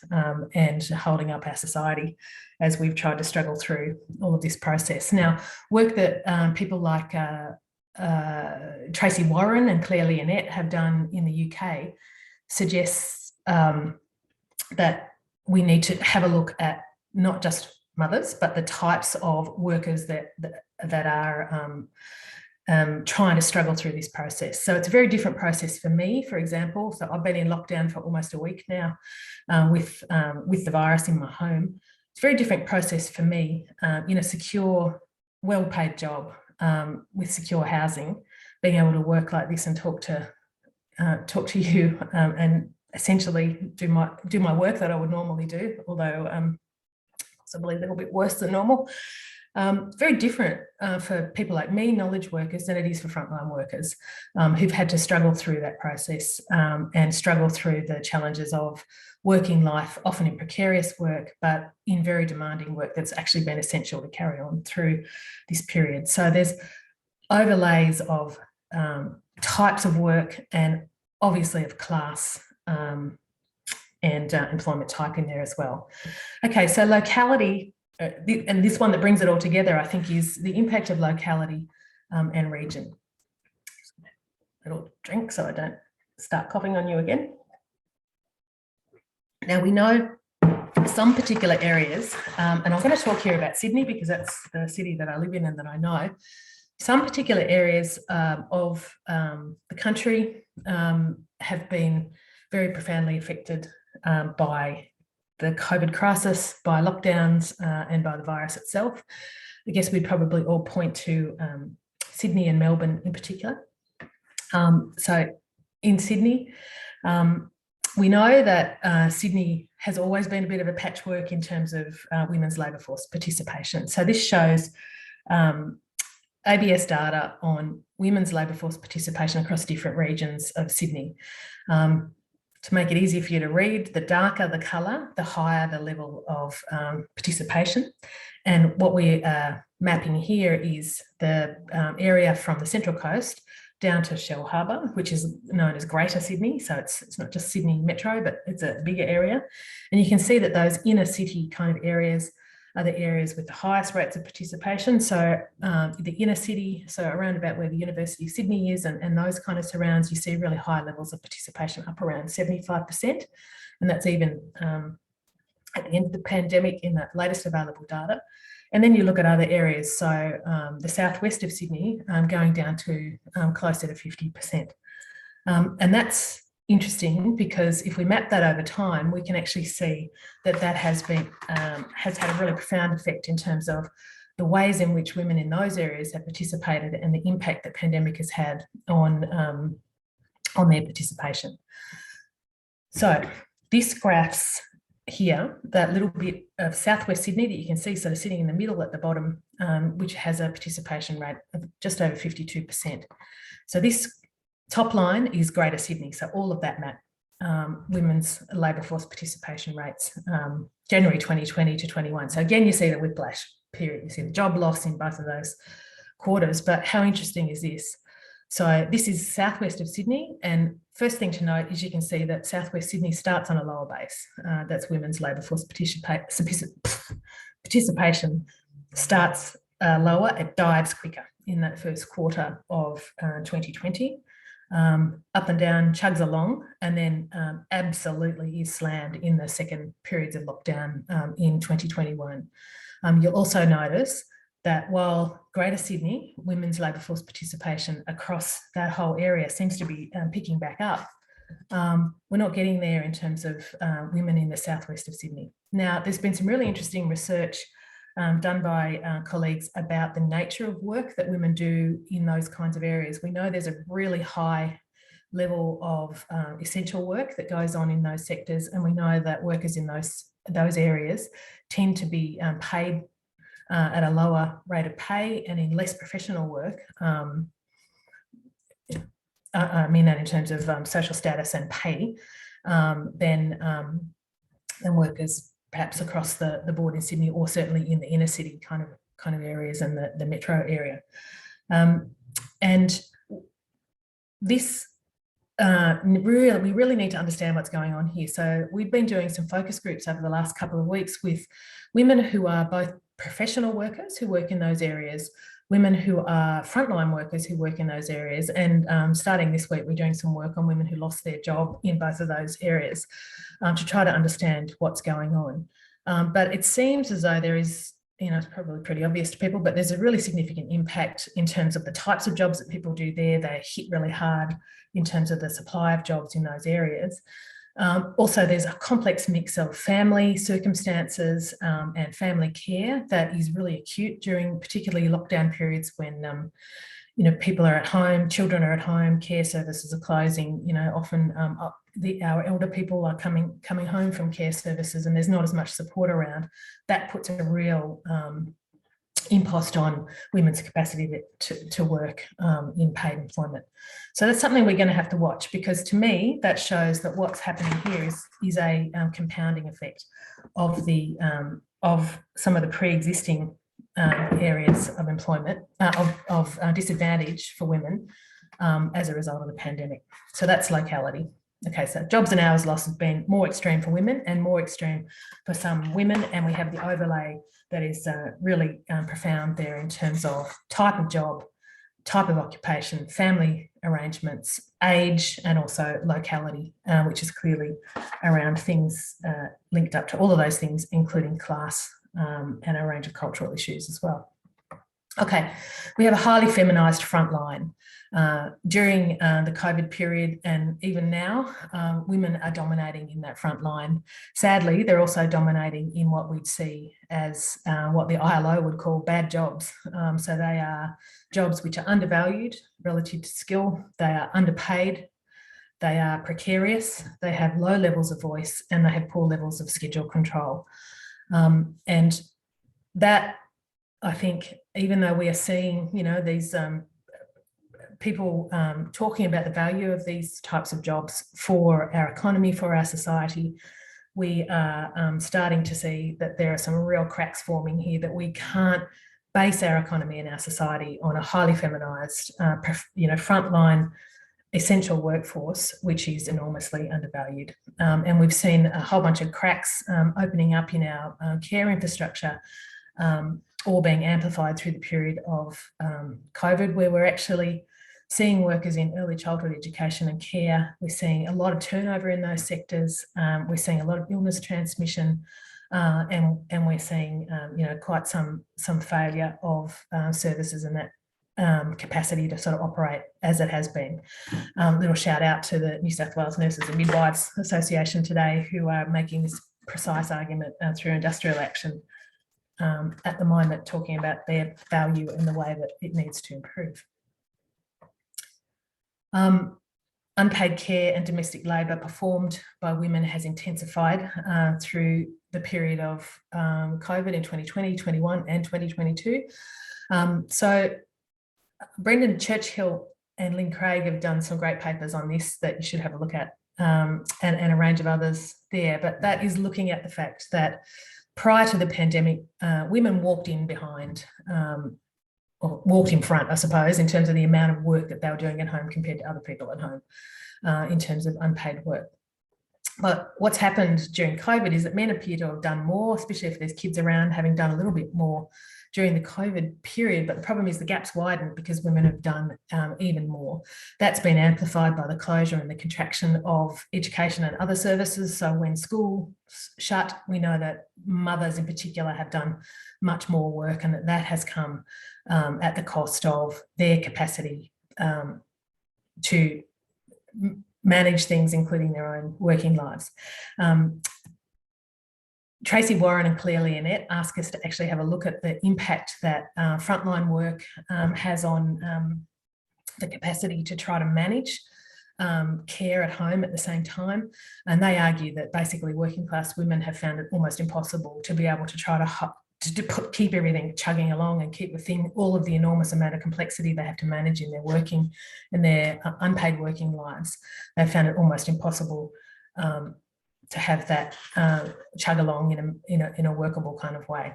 and holding up our society as we've tried to struggle through all of this process. Now, work that people like Tracy Warren and Claire Leonette have done in the UK suggests that we need to have a look at not just mothers, but the types of workers that are trying to struggle through this process. So it's a very different process for me, for example. So I've been in lockdown for almost a week now with the virus in my home. It's a very different process for me in a secure, well-paid job with secure housing, being able to work like this and talk to you and essentially do my work that I would normally do, although possibly a little bit worse than normal. Very different for people like me, knowledge workers, than it is for frontline workers who've had to struggle through that process and struggle through the challenges of working life, often in precarious work, but in very demanding work that's actually been essential to carry on through this period. So there's overlays of types of work and obviously of class and employment type in there as well. Okay, so locality, and this one that brings it all together, I think, is the impact of locality and region. A little drink so I don't start coughing on you again. Now we know some particular areas, and I'm going to talk here about Sydney because that's the city that I live in and that I know. Some particular areas of the country have been very profoundly affected by the COVID crisis, by lockdowns and by the virus itself. I guess we'd probably all point to Sydney and Melbourne in particular. So in Sydney, we know that Sydney has always been a bit of a patchwork in terms of women's labour force participation. So this shows ABS data on women's labour force participation across different regions of Sydney. To make it easier for you to read, the darker the colour, the higher the level of participation. And what we are mapping here is the area from the Central Coast down to Shell Harbour, which is known as Greater Sydney. So it's not just Sydney Metro, but it's a bigger area. And you can see that those inner city kind of areas are the areas with the highest rates of participation. So the inner city, so around about where the University of Sydney is and those kind of surrounds, you see really high levels of participation, up around 75%. And that's even at the end of the pandemic in the latest available data. And then you look at other areas, so the southwest of Sydney going down to closer to 50%. And that's interesting because if we map that over time, we can actually see that that has had a really profound effect in terms of the ways in which women in those areas have participated and the impact that pandemic has had on their participation. So this graphs here, that little bit of southwest Sydney that you can see sort of sitting in the middle at the bottom, which has a participation rate of just over 52%. So this top line is Greater Sydney, so all of that map, women's labour force participation rates, January 2020 to 21. So again, you see the whiplash period, you see the job loss in both of those quarters, but how interesting is this? So this is southwest of Sydney, and first thing to note is you can see that southwest Sydney starts on a lower base. That's women's labour force participation starts lower, it dives quicker in that first quarter of 2020. Up and down, chugs along, and then absolutely is slammed in the second periods of lockdown in 2021. You'll also notice that while Greater Sydney, women's labour force participation across that whole area seems to be picking back up, we're not getting there in terms of women in the southwest of Sydney. Now, there's been some really interesting research done by colleagues about the nature of work that women do in those kinds of areas. We know there's a really high level of essential work that goes on in those sectors, and we know that workers in those areas tend to be paid at a lower rate of pay, and in less professional work, I mean that in terms of social status and pay, than workers perhaps across the board in Sydney, or certainly in the inner city kind of areas and the metro area. And this we really need to understand what's going on here. So we've been doing some focus groups over the last couple of weeks with women who are both professional workers who work in those areas, women who are frontline workers who work in those areas. And starting this week, we're doing some work on women who lost their job in both of those areas to try to understand what's going on. But it seems as though there is, it's probably pretty obvious to people, but there's a really significant impact in terms of the types of jobs that people do there. They're hit really hard in terms of the supply of jobs in those areas. Also, there's a complex mix of family circumstances and family care that is really acute during particularly lockdown periods when, people are at home, children are at home, care services are closing, often our elder people are coming home from care services and there's not as much support around. That puts a real impost on women's capacity to work in paid employment. So that's something we're going to have to watch, because to me, that shows that what's happening here is a compounding effect of of some of the pre-existing areas of employment, of disadvantage for women as a result of the pandemic. So that's locality. Okay, so jobs and hours loss has been more extreme for women and more extreme for some women, and we have the overlay that is really profound there in terms of type of job, type of occupation, family arrangements, age, and also locality, which is clearly around things linked up to all of those things, including class and a range of cultural issues as well. Okay, we have a highly feminised frontline. During the COVID period and even now, women are dominating in that front line. Sadly, they're also dominating in what we'd see as what the ILO would call bad jobs. So they are jobs which are undervalued relative to skill, they are underpaid, they are precarious, they have low levels of voice, and they have poor levels of schedule control. And that, I think, even though we are seeing, these people talking about the value of these types of jobs for our economy, for our society, we are starting to see that there are some real cracks forming here, that we can't base our economy and our society on a highly feminised, frontline essential workforce, which is enormously undervalued. And we've seen a whole bunch of cracks opening up in our care infrastructure, all being amplified through the period of COVID, where we're actually seeing workers in early childhood education and care. We're seeing a lot of turnover in those sectors. We're seeing a lot of illness transmission, and we're seeing quite some failure of services and that capacity to sort of operate as it has been. Little shout out to the New South Wales Nurses and Midwives Association today, who are making this precise argument through industrial action at the moment, talking about their value and the way that it needs to improve. Unpaid care and domestic labour performed by women has intensified through the period of COVID in 2020, 21 and 2022. So Brendan Churchill and Lynn Craig have done some great papers on this that you should have a look at, and a range of others there. But that is looking at the fact that prior to the pandemic, women walked in behind, or walked in front, I suppose, in terms of the amount of work that they were doing at home compared to other people at home in terms of unpaid work. But what's happened during COVID is that men appear to have done more, especially if there's kids around, having done a little bit more during the COVID period. But the problem is the gap's widened because women have done even more. That's been amplified by the closure and the contraction of education and other services. So when schools shut, we know that mothers in particular have done much more work, and that has come at the cost of their capacity to manage things, including their own working lives. Tracy Warren and Claire Leonette ask us to actually have a look at the impact that frontline work has on the capacity to try to manage care at home at the same time. And they argue that basically working class women have found it almost impossible to be able to try to keep everything chugging along and keep within all of the enormous amount of complexity they have to manage in their working and their unpaid working lives. They found it almost impossible to have that chug along in a workable kind of way.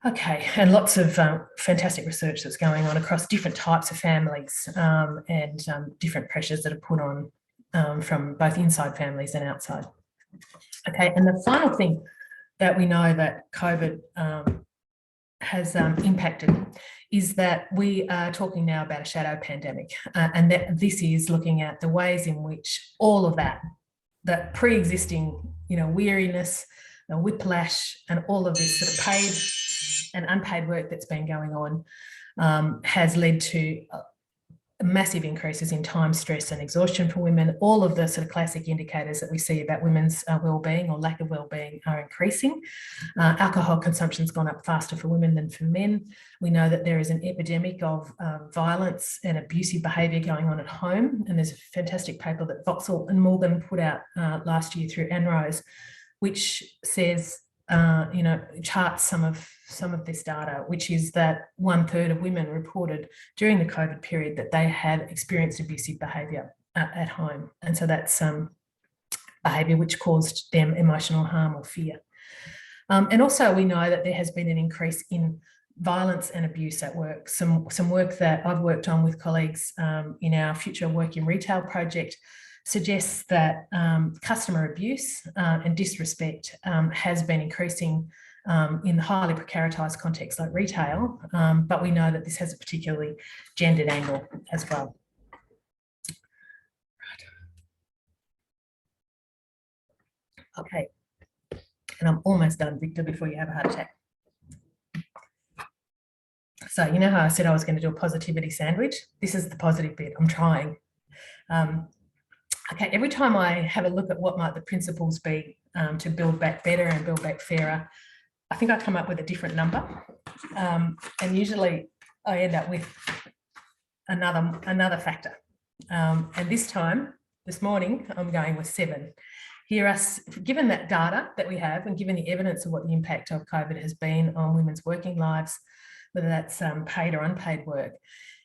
Okay, and lots of fantastic research that's going on across different types of families and different pressures that are put on from both inside families and outside. Okay, and the final thing that we know that COVID has impacted is that we are talking now about a shadow pandemic, and that this is looking at the ways in which all of that pre-existing, weariness, the whiplash, and all of this sort of paid and unpaid work that's been going on has led to massive increases in time, stress, and exhaustion for women. All of the sort of classic indicators that we see about women's well-being or lack of well-being are increasing. Alcohol consumption's gone up faster for women than for men. We know that there is an epidemic of violence and abusive behaviour going on at home, and there's a fantastic paper that Vauxhall and Morgan put out last year through ANROS, which says, charts some of this data, which is that 1/3 of women reported during the COVID period that they had experienced abusive behaviour at home. And so that's behaviour which caused them emotional harm or fear. And also we know that there has been an increase in violence and abuse at work. Some work that I've worked on with colleagues in our Future Work in Retail project suggests that customer abuse and disrespect has been increasing in highly precaritized contexts like retail, but we know that this has a particularly gendered angle as well. Okay, and I'm almost done, Victor, before you have a heart attack. So you know how I said I was going to do a positivity sandwich? This is the positive bit. I'm trying. Okay, every time I have a look at what might the principles be to build back better and build back fairer, I think I come up with a different number. And usually I end up with another factor. And this morning, I'm going with 7. Given that data that we have and given the evidence of what the impact of COVID has been on women's working lives, whether that's paid or unpaid work,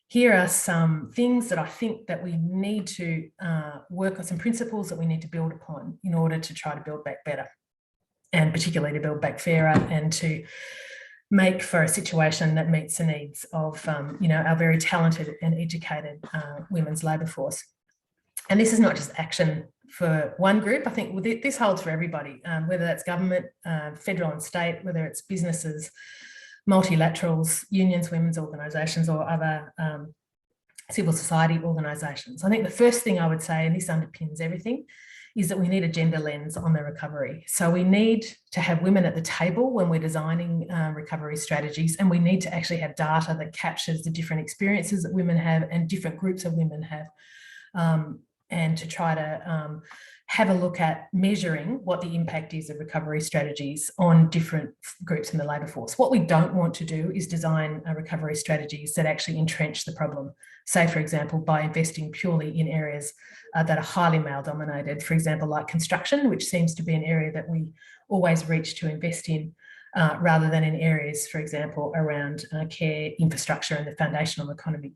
here are some things that I think that we need to work on, some principles that we need to build upon in order to try to build back better, and particularly to build back fairer and to make for a situation that meets the needs of our very talented and educated women's labour force. And this is not just action for one group. I think this holds for everybody, whether that's government, federal and state, whether it's businesses, multilaterals, unions, women's organisations, or other civil society organisations. I think the first thing I would say, and this underpins everything, is that we need a gender lens on the recovery. So we need to have women at the table when we're designing recovery strategies, and we need to actually have data that captures the different experiences that women have and different groups of women have, and to try to have a look at measuring what the impact is of recovery strategies on different groups in the labour force. What we don't want to do is design recovery strategies that actually entrench the problem. Say, for example, by investing purely in areas that are highly male-dominated, for example, like construction, which seems to be an area that we always reach to invest in, rather than in areas, for example, around care, infrastructure and the foundational economy.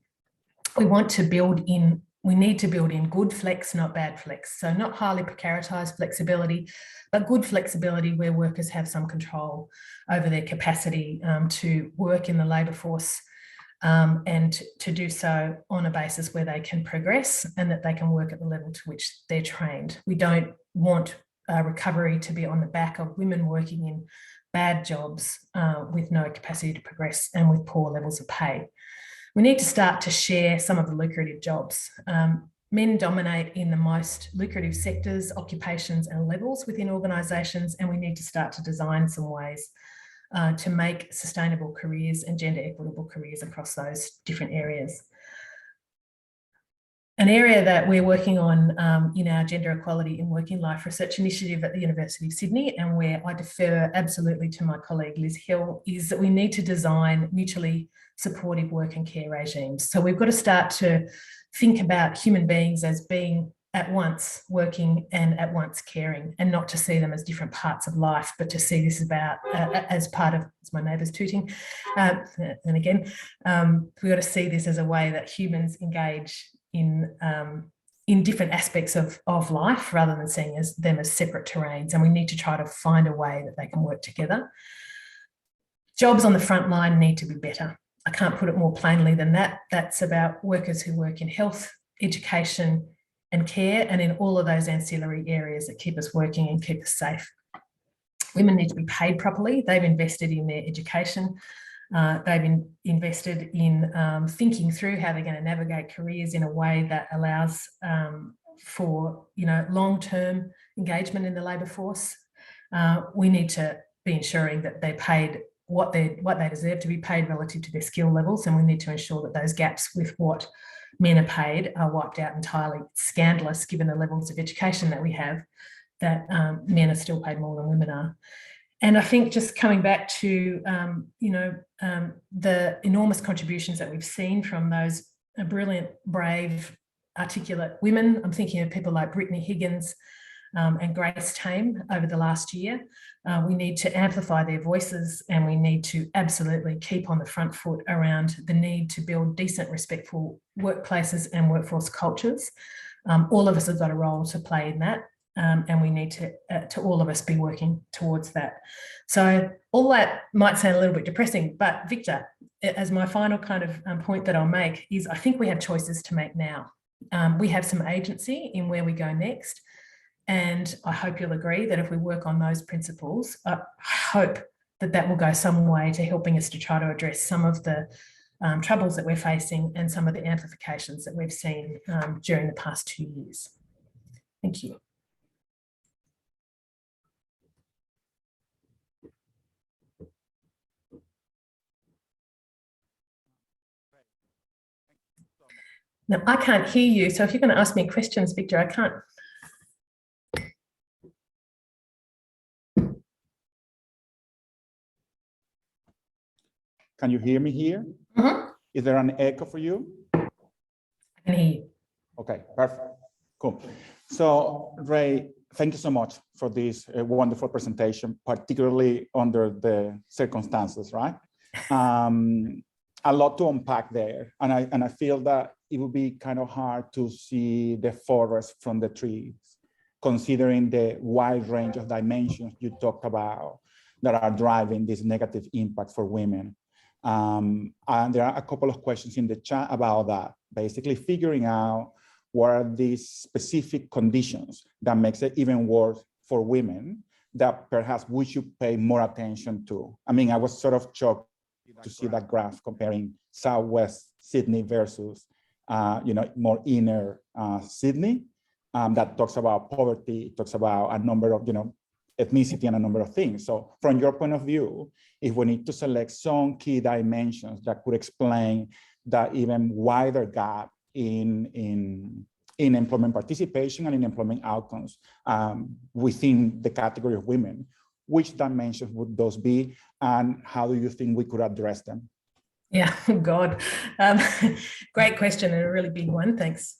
We need to build in good flex, not bad flex. So not highly precaritized flexibility, but good flexibility where workers have some control over their capacity to work in the labour force, and to do so on a basis where they can progress and that they can work at the level to which they're trained. We don't want recovery to be on the back of women working in bad jobs with no capacity to progress and with poor levels of pay. We need to start to share some of the lucrative jobs. Men dominate in the most lucrative sectors, occupations and levels within organisations, and we need to start to design some ways to make sustainable careers and gender equitable careers across those different areas. An area that we're working on in our Gender Equality in Working Life Research Initiative at the University of Sydney, and where I defer absolutely to my colleague Liz Hill, is that we need to design mutually supportive work and care regimes. So we've got to start to think about human beings as being at once working and at once caring, and not to see them as different parts of life, but to see this about as part of, as my neighbour's tooting, and again, we've got to see this as a way that humans engage in different aspects of life, rather than seeing them as separate terrains, and we need to try to find a way that they can work together. Jobs on the front line need to be better. I can't put it more plainly than that. That's about workers who work in health, education and care, and in all of those ancillary areas that keep us working and keep us safe. Women need to be paid properly. They've invested in their education. They've invested in thinking through how they're going to navigate careers in a way that allows for, long-term engagement in the labour force. We need to be ensuring that they're paid what they deserve to be paid relative to their skill levels, and we need to ensure that those gaps with what men are paid are wiped out entirely. It's scandalous, given the levels of education that we have, that men are still paid more than women are. And I think just coming back to, the enormous contributions that we've seen from those brilliant, brave, articulate women. I'm thinking of people like Brittany Higgins and Grace Tame over the last year. We need to amplify their voices, and we need to absolutely keep on the front foot around the need to build decent, respectful workplaces and workforce cultures. All of us have got a role to play in that. And we need to all of us be working towards that. So all that might sound a little bit depressing, but Victor, as my final kind of point that I'll make is, I think we have choices to make now. We have some agency in where we go next. And I hope you'll agree that if we work on those principles, I hope that will go some way to helping us to try to address some of the troubles that we're facing and some of the amplifications that we've seen during the past 2 years. Thank you. Now, I can't hear you, so if you're going to ask me questions, Victor, I can't. Can you hear me here? Mm-hmm. Is there an echo for you? I can hear you. Okay, perfect. Cool. So, Ray, thank you so much for this wonderful presentation, particularly under the circumstances, right? A lot to unpack there. And I feel that it would be kind of hard to see the forest from the trees, considering the wide range of dimensions you talked about that are driving this negative impact for women. And there are a couple of questions in the chat about that, basically figuring out what are these specific conditions that makes it even worse for women that perhaps we should pay more attention to. I mean, I was sort of shocked to see that graph comparing Southwest Sydney versus, more inner Sydney, that talks about poverty, talks about a number of, ethnicity and a number of things. So from your point of view, if we need to select some key dimensions that could explain that even wider gap in employment participation and in employment outcomes within the category of women, which dimensions would those be, and how do you think we could address them? Yeah, God, great question and a really big one. Thanks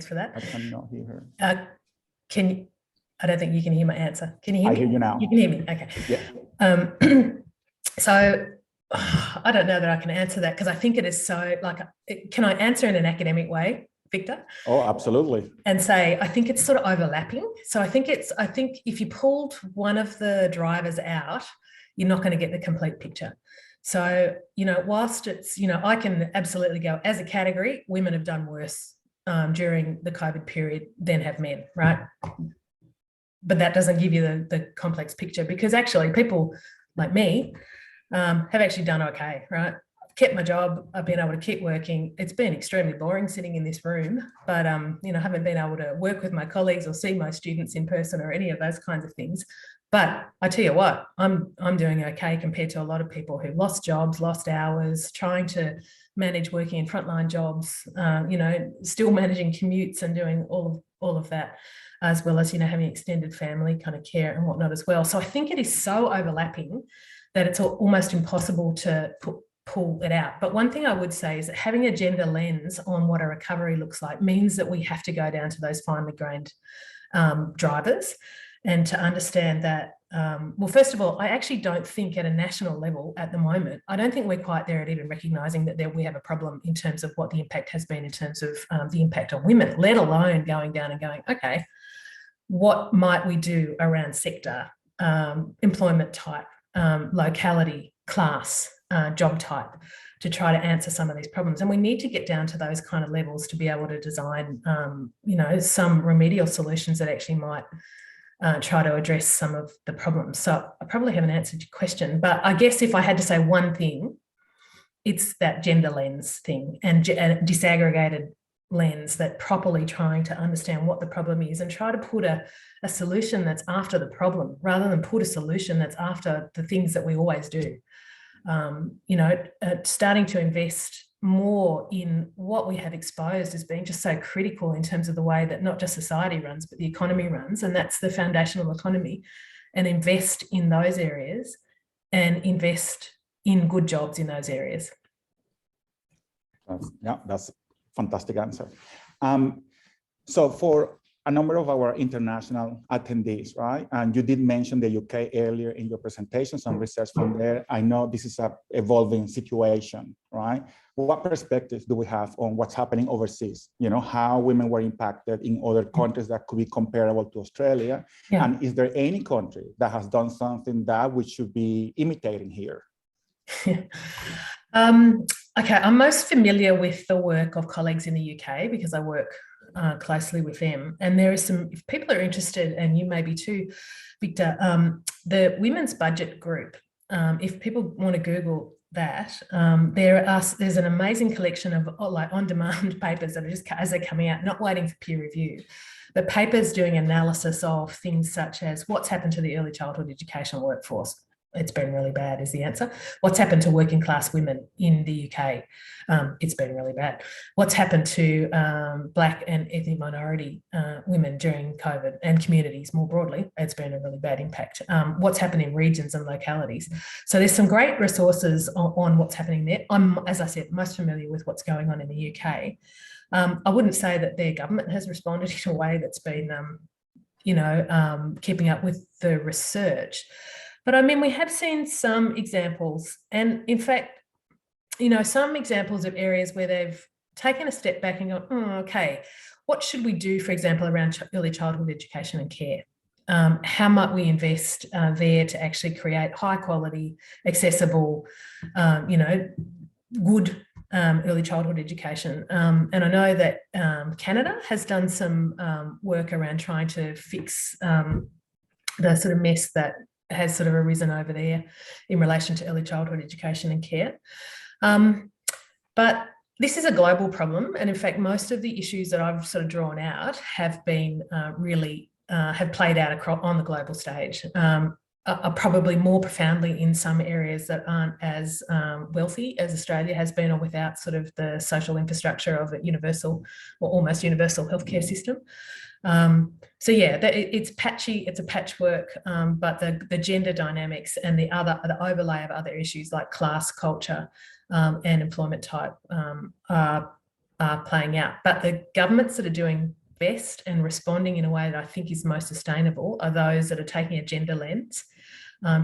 for that. I cannot hear her. I don't think you can hear my answer. Can you hear me? I hear you now. You can hear me, okay. Yeah. So I don't know that I can answer that, because I think it is so, can I answer in an academic way, Victor? Oh, absolutely. And say, I think it's sort of overlapping. So I think if you pulled one of the drivers out, you're not going to get the complete picture. So, whilst it's, I can absolutely go, as a category, women have done worse during the COVID period than have men, right? But that doesn't give you the complex picture, because actually people like me have actually done okay, right? I've kept my job, I've been able to keep working. It's been extremely boring sitting in this room, but I haven't been able to work with my colleagues or see my students in person or any of those kinds of things. But I tell you what, I'm doing okay compared to a lot of people who lost jobs, lost hours, trying to manage working in frontline jobs, still managing commutes and doing all of that, as well as, having extended family kind of care and whatnot as well. So I think it is so overlapping that it's almost impossible to pull it out. But one thing I would say is that having a gender lens on what a recovery looks like means that we have to go down to those finely grained drivers, and to understand that, well, first of all, I actually don't think at a national level at the moment, I don't think we're quite there at even recognising that we have a problem in terms of what the impact has been in terms of the impact on women, let alone going down and going, okay, what might we do around sector, employment type, locality, class, job type, to try to answer some of these problems. And we need to get down to those kind of levels to be able to design, some remedial solutions that actually might try to address some of the problems. So I probably haven't answered your question, but I guess if I had to say one thing it's that gender lens thing and disaggregated lens, that properly trying to understand what the problem is and try to put a solution that's after the problem rather than put a solution that's after the things that we always do. Starting to invest more in what we have exposed as being just so critical in terms of the way that not just society runs, but the economy runs, and that's the foundational economy, and invest in those areas and invest in good jobs in those areas. That's a fantastic answer. So for a number of our international attendees, right? And you did mention the UK earlier in your presentation, some research from there. I know this is an evolving situation, right? What perspectives do we have on what's happening overseas? How women were impacted in other countries that could be comparable to Australia? Yeah. And is there any country that has done something that we should be imitating here? Okay, I'm most familiar with the work of colleagues in the UK because I work closely with them. And there is some, if people are interested, and you may be too, Victor, the Women's Budget Group, if people want to Google that, there's an amazing collection of on-demand papers that are just as they're coming out, not waiting for peer review. The papers doing analysis of things such as what's happened to the early childhood education workforce. It's been really bad is the answer. What's happened to working class women in the UK? It's been really bad. What's happened to Black and ethnic minority women during COVID and communities more broadly? It's been a really bad impact. What's happened in regions and localities? So there's some great resources on what's happening there. I'm, as I said, most familiar with what's going on in the UK. I wouldn't say that their government has responded in a way that's been, keeping up with the research. But I mean, we have seen some examples, and in fact, some examples of areas where they've taken a step back and gone, okay, what should we do, for example, around early childhood education and care? How might we invest there to actually create high quality, accessible, good early childhood education? And I know that Canada has done some work around trying to fix the sort of mess that has sort of arisen over there in relation to early childhood education and care. But this is a global problem. And in fact, most of the issues that I've sort of drawn out have been really have played out on the global stage, are probably more profoundly in some areas that aren't as wealthy as Australia has been, or without sort of the social infrastructure of a universal or almost universal healthcare system. So yeah, it's patchy, it's a patchwork, but the gender dynamics and the overlay of other issues like class, culture, and employment type are playing out. But the governments that are doing best and responding in a way that I think is most sustainable are those that are taking a gender lens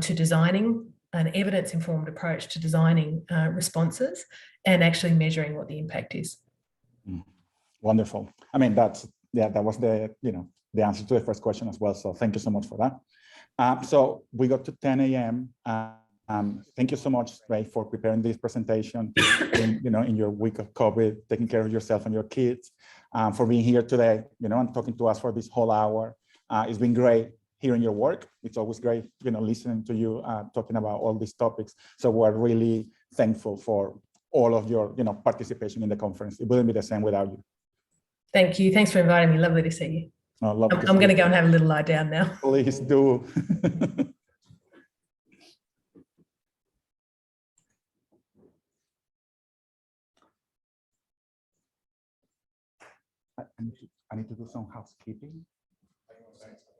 to designing an evidence-informed approach to designing responses and actually measuring what the impact is. Wonderful. I mean, that was the answer to the first question as well. So thank you so much for that. So we got to 10 a.m. Thank you so much, Ray, for preparing this presentation in your week of COVID, taking care of yourself and your kids, for being here today, and talking to us for this whole hour. It's been great hearing your work. It's always great, listening to you talking about all these topics. So we're really thankful for all of your, participation in the conference. It wouldn't be the same without you. Thank you. Thanks for inviting me. Lovely to see you. Oh, I'm going to go and have a little lie down now. Please do. I need to do some housekeeping.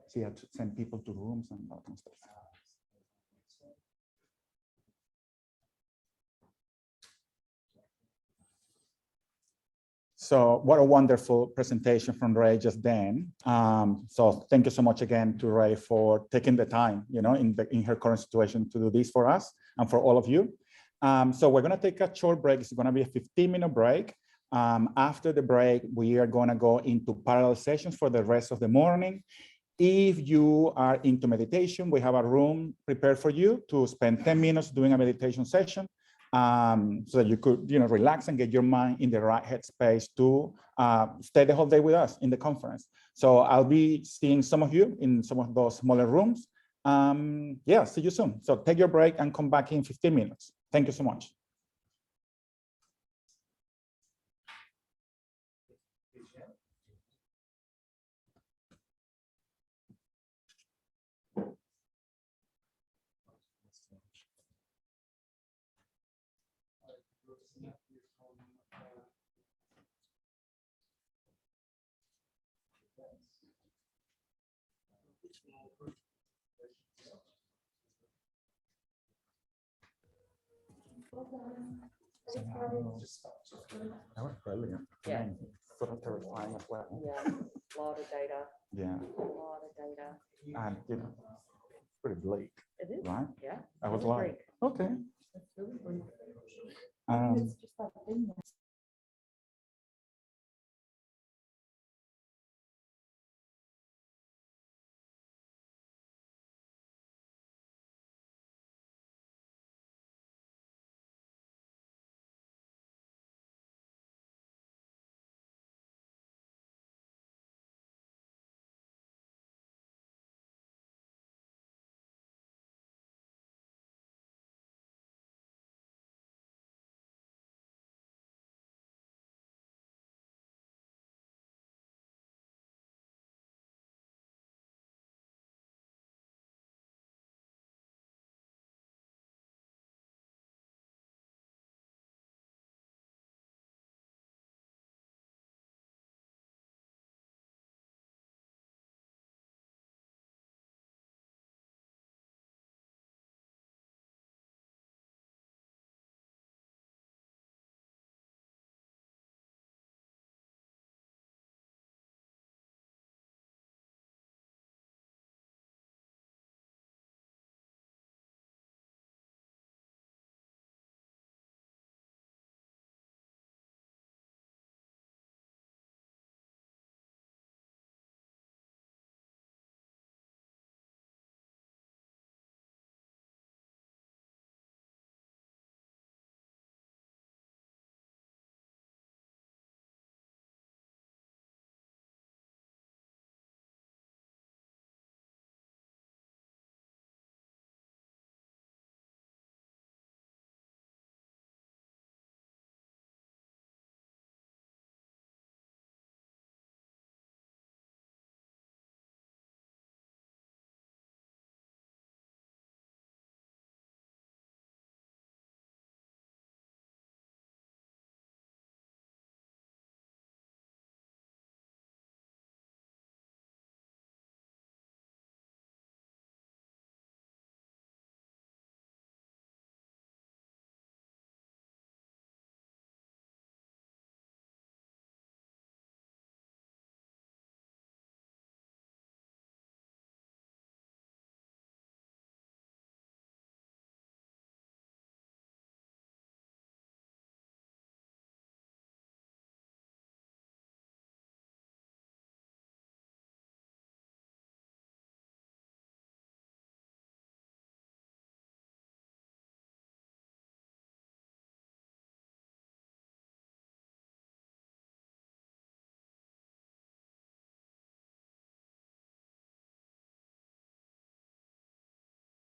See, I have to send people to rooms and all that stuff. So what a wonderful presentation from Ray just then. So thank you so much again to Ray for taking the time, in her current situation to do this for us and for all of you. So we're going to take a short break. It's going to be a 15-minute break. After the break, we are going to go into parallel sessions for the rest of the morning. If you are into meditation, we have a room prepared for you to spend 10 minutes doing a meditation session, so that you could, relax and get your mind in the right headspace to stay the whole day with us in the conference. So I'll be seeing some of you in some of those smaller rooms. Yeah, see you soon. So take your break and come back in 15 minutes. Thank you so much. That was brilliant. Yeah. Sort of terrifying as well. Yeah, a lot of data, Yeah, a lot of data. and you know, pretty bleak, It is, right? yeah. I was really like, bleak. okay. It's really bleak. Um, It's just like being there.